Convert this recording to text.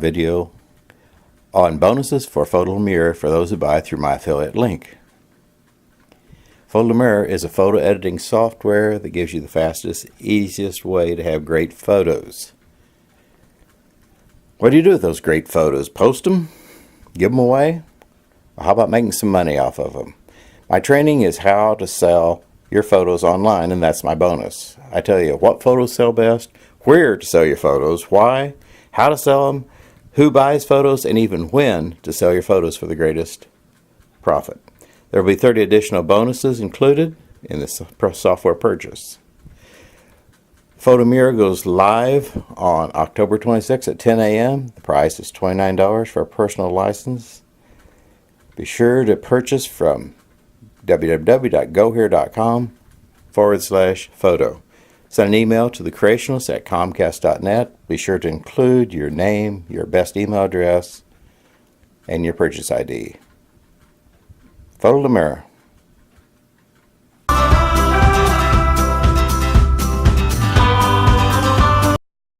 video on bonuses for Photolemur for those who buy through my affiliate link. Photolemur is a photo editing software that gives you the fastest, easiest way to have great photos. What do you do with those great photos? Post them? Give them away? Or how about making some money off of them? My training is how to sell your photos online, and that's my bonus. I tell you what photos sell best, where to sell your photos, why, how to sell them, who buys photos, and even when to sell your photos for the greatest profit. There will be 30 additional bonuses included in this software purchase. Photolemur goes live on October 26th at 10 a.m. The price is $29 for a personal license. Be sure to purchase from www.gohere.com/photo. Send an email to thecreationalist@comcast.net. Be sure to include your name, your best email address, and your purchase ID. Photolemur.